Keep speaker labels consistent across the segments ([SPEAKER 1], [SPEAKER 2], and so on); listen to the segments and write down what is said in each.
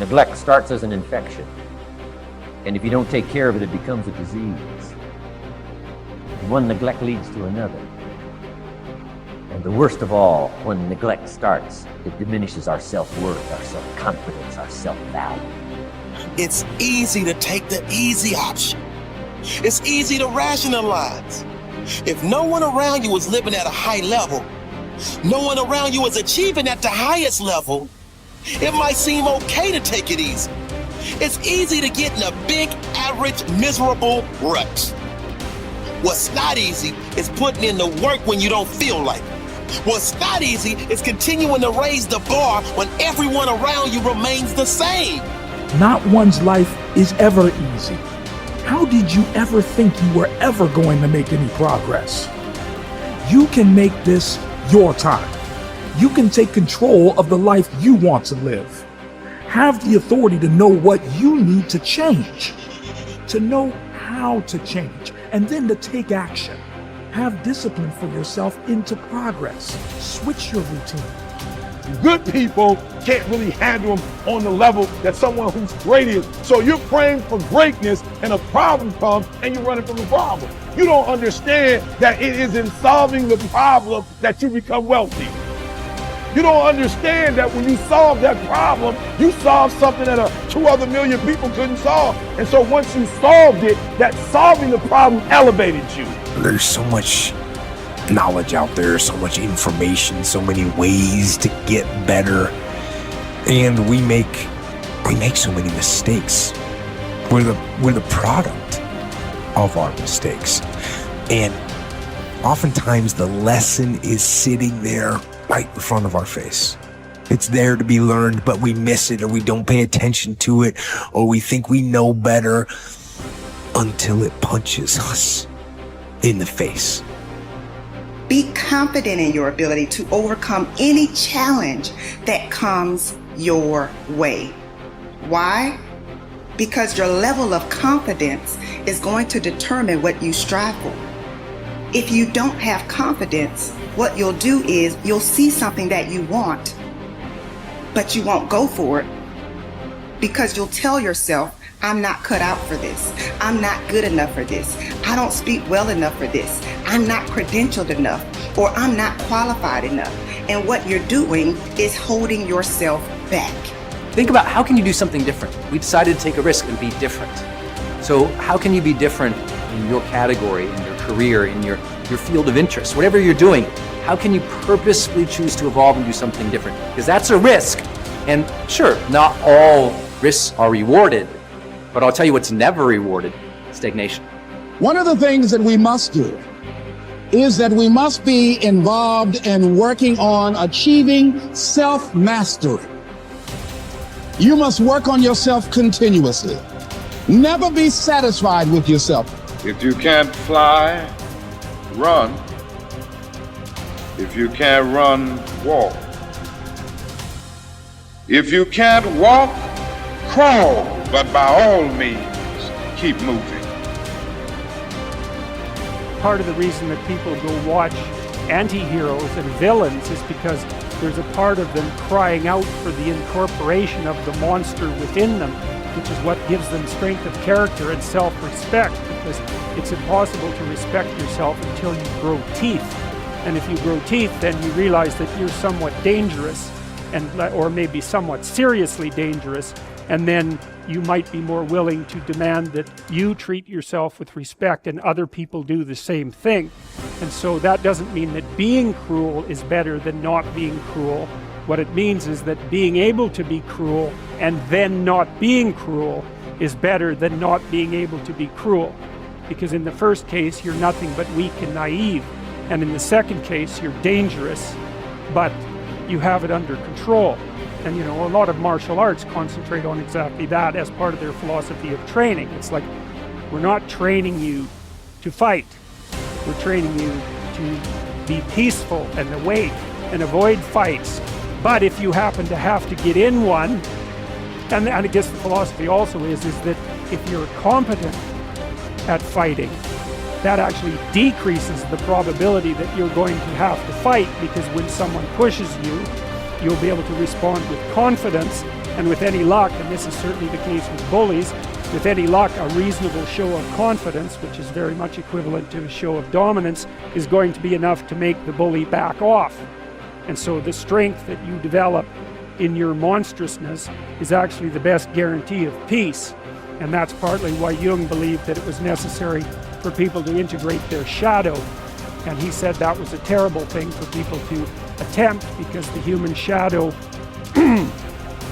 [SPEAKER 1] Neglect starts as an infection, and if you don't take care of it, it becomes a disease. One neglect leads to another. And the worst of all, when neglect starts, it diminishes our self-worth, our self-confidence, our self-value.
[SPEAKER 2] It's easy to take the easy option. It's easy to rationalize. If no one around you is living at a high level, no one around you is achieving at the highest level, it might seem okay to take it easy. It's easy to get in a big, average, miserable rut. What's not easy is putting in the work when you don't feel like it. What's not easy is continuing to raise the bar when everyone around you remains the same.
[SPEAKER 3] Not one's life is ever easy. How did you ever think you were ever going to make any progress? You can make this your time. You can take control of the life you want to live. Have the authority to know what you need to change, to know how to change, and then to take action. Have discipline for yourself into progress. Switch your routine.
[SPEAKER 4] Good people can't really handle them on the level that someone who's great is. So you're praying for greatness and a problem comes and you're running from the problem. You don't understand that it is in solving the problem that you become wealthy. You don't understand that when you solve that problem, you solve something that 2 other million people couldn't solve. And so once you solved it, that solving the problem elevated you.
[SPEAKER 5] There's so much knowledge out there, so much information, so many ways to get better. And we make so many mistakes. We're the product of our mistakes. And oftentimes the lesson is sitting there right in front of our face. It's there to be learned, but we miss it, or we don't pay attention to it, or we think we know better until it punches us in the face.
[SPEAKER 6] Be confident in your ability to overcome any challenge that comes your way. Why? Because your level of confidence is going to determine what you strive for. If you don't have confidence, what you'll do is you'll see something that you want, but you won't go for it because you'll tell yourself, I'm not cut out for this. I'm not good enough for this. I don't speak well enough for this. I'm not credentialed enough, or I'm not qualified enough. And what you're doing is holding yourself back.
[SPEAKER 7] Think about, how can you do something different? We decided to take a risk and be different. So how can you be different in your category, in your career, in your field of interest, whatever you're doing? How can you purposefully choose to evolve and do something different? Because that's a risk. And sure, not all risks are rewarded, but I'll tell you what's never rewarded: stagnation.
[SPEAKER 8] One of the things that we must do is that we must be involved in working on achieving self-mastery. You must work on yourself continuously. Never be satisfied with yourself.
[SPEAKER 9] If you can't fly, run. If you can't run, walk. If you can't walk, crawl. But by all means, keep moving.
[SPEAKER 10] Part of the reason that people go watch anti-heroes and villains is because there's a part of them crying out for the incorporation of the monster within them, which is what gives them strength of character and self-respect, because it's impossible to respect yourself until you grow teeth. And if you grow teeth, then you realize that you're somewhat dangerous, or maybe somewhat seriously dangerous, and then you might be more willing to demand that you treat yourself with respect and other people do the same thing. And so that doesn't mean that being cruel is better than not being cruel. What it means is that being able to be cruel and then not being cruel is better than not being able to be cruel. Because in the first case, you're nothing but weak and naive. And in the second case, you're dangerous, but you have it under control. And you know, a lot of martial arts concentrate on exactly that as part of their philosophy of training. It's like, we're not training you to fight. We're training you to be peaceful and awake and avoid fights. But if you happen to have to get in one, and I guess the philosophy also is that if you're competent at fighting, that actually decreases the probability that you're going to have to fight, because when someone pushes you, you'll be able to respond with confidence And with any luck, and this is certainly the case with bullies, with any luck, a reasonable show of confidence, which is very much equivalent to a show of dominance, is going to be enough to make the bully back off. And so the strength that you develop in your monstrousness is actually the best guarantee of peace. And that's partly why Jung believed that it was necessary for people to integrate their shadow. And he said that was a terrible thing for people to attempt, because the human shadow,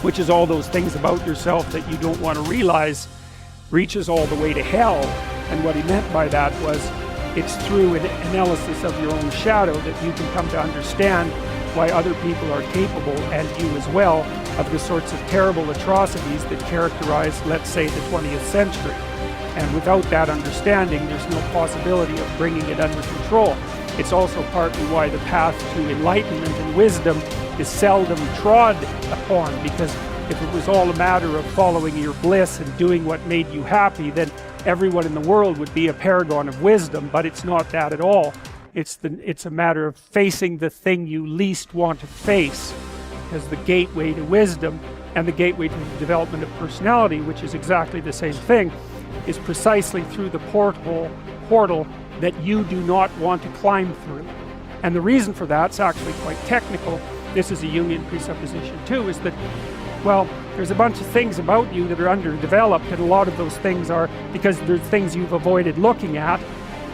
[SPEAKER 10] which is all those things about yourself that you don't want to realize, reaches all the way to hell. And what he meant by that was, it's through an analysis of your own shadow that you can come to understand why other people are capable, and you as well, of the sorts of terrible atrocities that characterize, let's say, the 20th century. And without that understanding, there's no possibility of bringing it under control. It's also partly why the path to enlightenment and wisdom is seldom trod upon, because if it was all a matter of following your bliss and doing what made you happy, then everyone in the world would be a paragon of wisdom. But it's not that at all. It's a matter of facing the thing you least want to face, because the gateway to wisdom and the gateway to the development of personality, which is exactly the same thing, is precisely through the portal that you do not want to climb through. And the reason for that's actually quite technical. This is a Jungian presupposition too, is that, well, there's a bunch of things about you that are underdeveloped, and a lot of those things are because there's things you've avoided looking at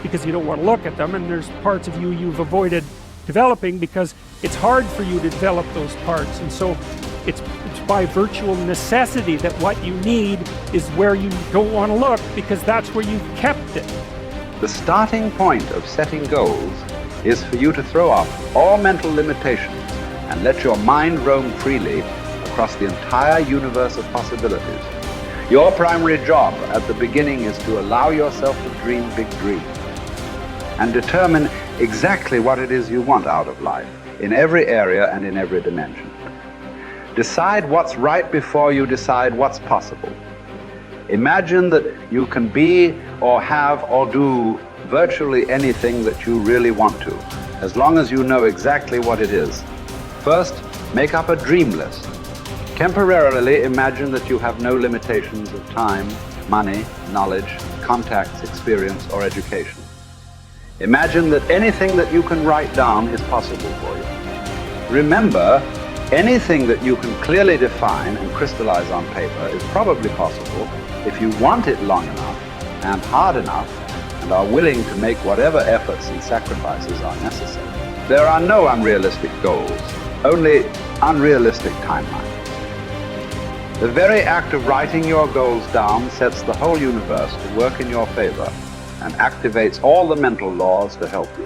[SPEAKER 10] because you don't want to look at them, and there's parts of you you've avoided developing because it's hard for you to develop those parts. And so it's by virtual necessity that what you need is where you don't want to look, because that's where you've kept it.
[SPEAKER 11] The starting point of setting goals is for you to throw off all mental limitations and let your mind roam freely across the entire universe of possibilities. Your primary job at the beginning is to allow yourself to dream big dreams and determine exactly what it is you want out of life, in every area and in every dimension. Decide what's right before you decide what's possible. Imagine that you can be or have or do virtually anything that you really want to, as long as you know exactly what it is. First, make up a dream list. Temporarily imagine that you have no limitations of time, money, knowledge, contacts, experience, or education. Imagine that anything that you can write down is possible for you. Remember, anything that you can clearly define and crystallize on paper is probably possible if you want it long enough and hard enough and are willing to make whatever efforts and sacrifices are necessary. There are no unrealistic goals, only unrealistic timelines. The very act of writing your goals down sets the whole universe to work in your favor and activates all the mental laws to help you.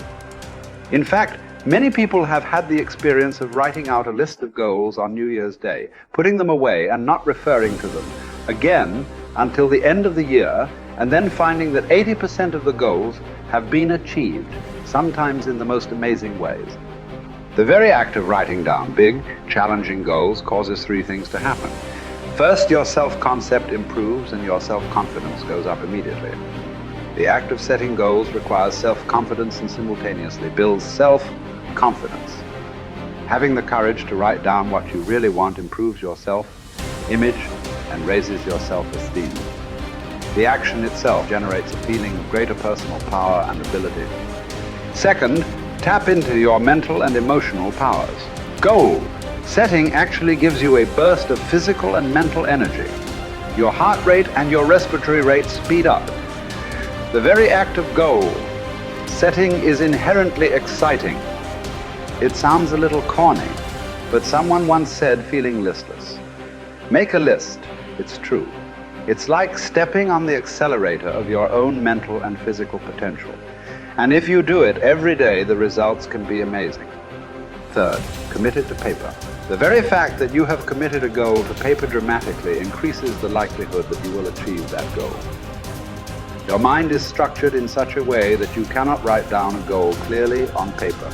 [SPEAKER 11] In fact, many people have had the experience of writing out a list of goals on New Year's Day, putting them away and not referring to them again until the end of the year, and then finding that 80% of the goals have been achieved, sometimes in the most amazing ways. The very act of writing down big, challenging goals causes three things to happen. First, your self-concept improves and your self-confidence goes up immediately. The act of setting goals requires self-confidence and simultaneously builds self-confidence. Having the courage to write down what you really want improves your self-image and raises your self-esteem. The action itself generates a feeling of greater personal power and ability. Second, tap into your mental and emotional powers. Goal setting actually gives you a burst of physical and mental energy. Your heart rate and your respiratory rate speed up. The very act of goal setting is inherently exciting. It sounds a little corny, but someone once said, feeling listless. Make a list, it's true. It's like stepping on the accelerator of your own mental and physical potential. And if you do it every day, the results can be amazing. Third, commit it to paper. The very fact that you have committed a goal to paper dramatically increases the likelihood that you will achieve that goal. Your mind is structured in such a way that you cannot write down a goal clearly on paper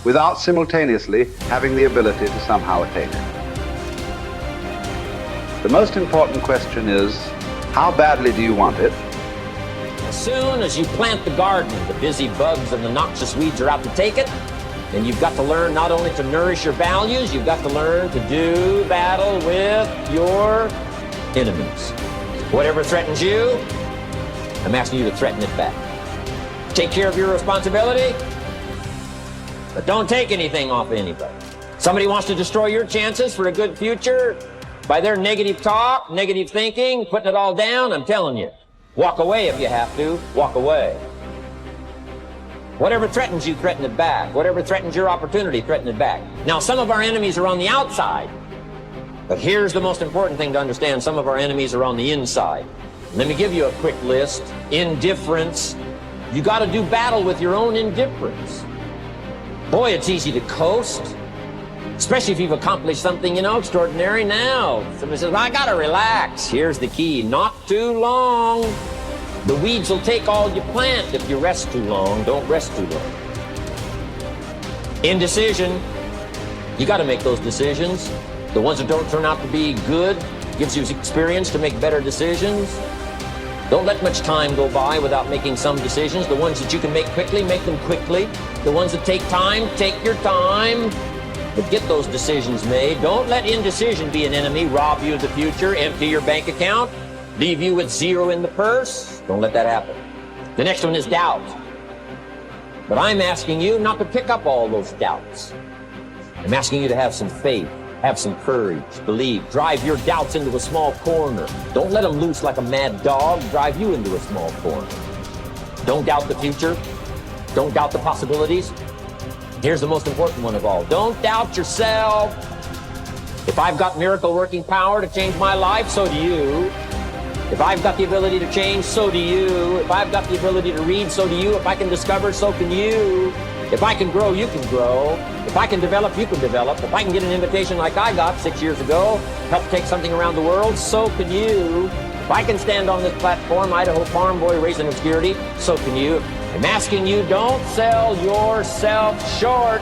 [SPEAKER 11] without simultaneously having the ability to somehow attain it. The most important question is, how badly do you want it?
[SPEAKER 1] As soon as you plant the garden, the busy bugs and the noxious weeds are out to take it, And you've got to learn not only to nourish your values, you've got to learn to do battle with your enemies. Whatever threatens you, I'm asking you to threaten it back. Take care of your responsibility, but don't take anything off of anybody. Somebody wants to destroy your chances for a good future by their negative talk, negative thinking, putting it all down. I'm telling you, walk away if you have to. Walk away. Whatever threatens you, threaten it back. Whatever threatens your opportunity, threaten it back. Now, some of our enemies are on the outside, but here's the most important thing to understand. Some of our enemies are on the inside. Let me give you a quick list. Indifference. You got to do battle with your own indifference. Boy, it's easy to coast, especially if you've accomplished something, extraordinary. Now, somebody says, well, I got to relax. Here's the key. Not too long. The weeds will take all you plant if you rest too long. Don't rest too long. Indecision. You got to make those decisions. The ones that don't turn out to be good gives you experience to make better decisions. Don't let much time go by without making some decisions. The ones that you can make quickly, make them quickly. The ones that take time, take your time. But get those decisions made. Don't let indecision be an enemy, rob you of the future, empty your bank account, leave you with zero in the purse. Don't let that happen. The next one is doubt. But I'm asking you not to pick up all those doubts. I'm asking you to have some faith, have some courage, believe, drive your doubts into a small corner. Don't let them loose like a mad dog, drive you into a small corner. Don't doubt the future. Don't doubt the possibilities. Here's the most important one of all. Don't doubt yourself. If I've got miracle working power to change my life, so do you. If I've got the ability to change, so do you. If I've got the ability to read, so do you. If I can discover, so can you. If I can grow, you can grow. If I can develop, you can develop. If I can get an invitation like I got 6 years ago, help take something around the world, so can you. If I can stand on this platform, Idaho farm boy raised in obscurity, so can you. I'm asking you, don't sell yourself short.